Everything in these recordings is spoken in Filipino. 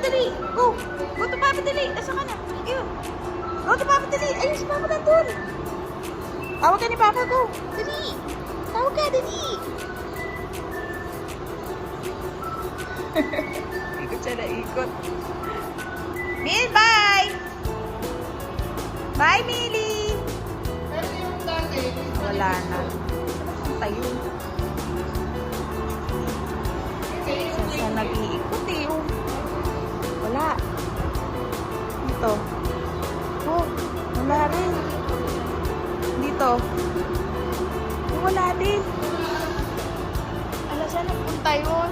dali. Go. Go to Papa, dali. Asa ka na? Ayun. Go to Papa, dali. Ayun, si Papa nandun. Tawag ka ni Papa, go. Dali. Tawag ka, dali. Ikot siya na ikot. Mil, bye! Bye, Millie! Pero yung dati, Wala na. Saan tayo? Saan siya nag-iikot eh? Oh. Wala. Dito. Oh, wala rin. Dito. Oh, wala din. Ala, saan nagpunta yun?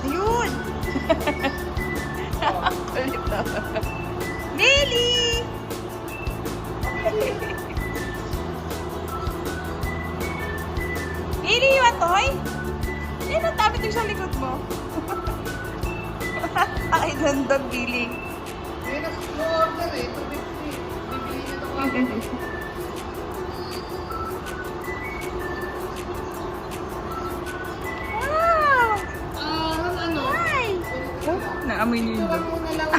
Ayun! Kulit na. Millie! Millie, you want toy? Eh, natapit yung sa likod mo. Ay, ganda, Billy. may nag-order eh. 250. Bibili nito ka. Wow! Ano? Hi! Oh, naamoy niyo Ito yun. lang muna lang.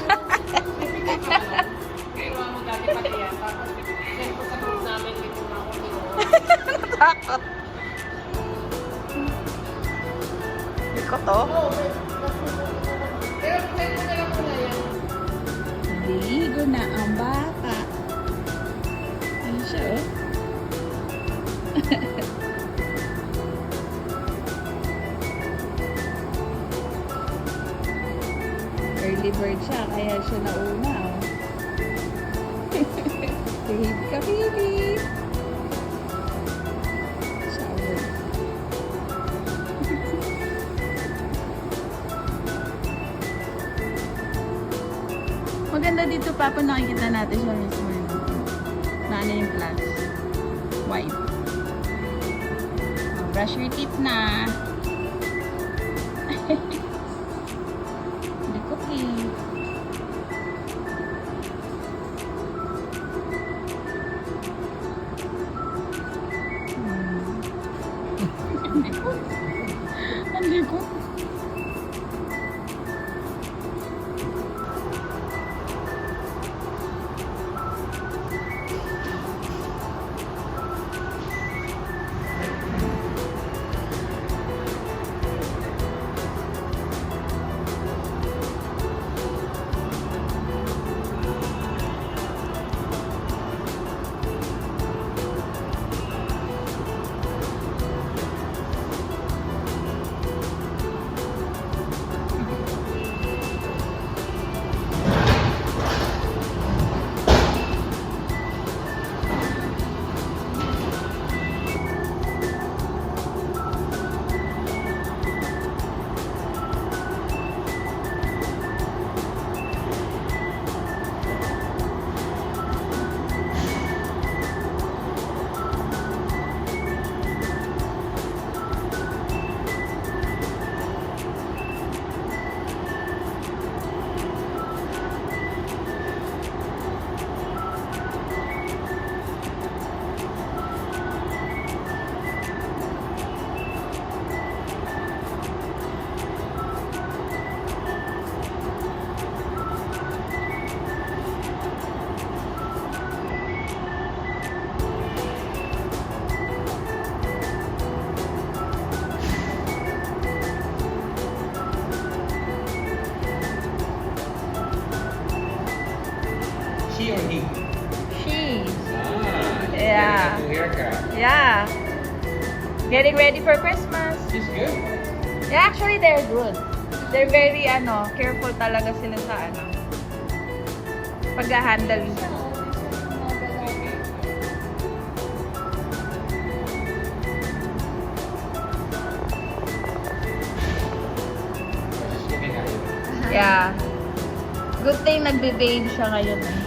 Pero ang dati pati yan. Tapos, send ko sa group namin. Dito na ako nito. Natakot. Iko to? Oo, pero send ko na lang muna yan. Ligo na ang bata. Ano siya, oh? Early bird siya, kaya siya nauna, oh. Behave ka, baby. Shower. Maganda dito, Papa, nakikita natin siya mismo. Na ano yung plus. White. Oh, brush your teeth na. Likot eh. Ang likot. She or he? She. Ah, Yeah. new haircut. Yeah. Getting ready for Christmas. She's good. Yeah, actually, they're good. They're very, careful talaga sila sa, pag-handle. Just looking at you. Yeah. Good thing nagbe-bathe siya ngayon eh.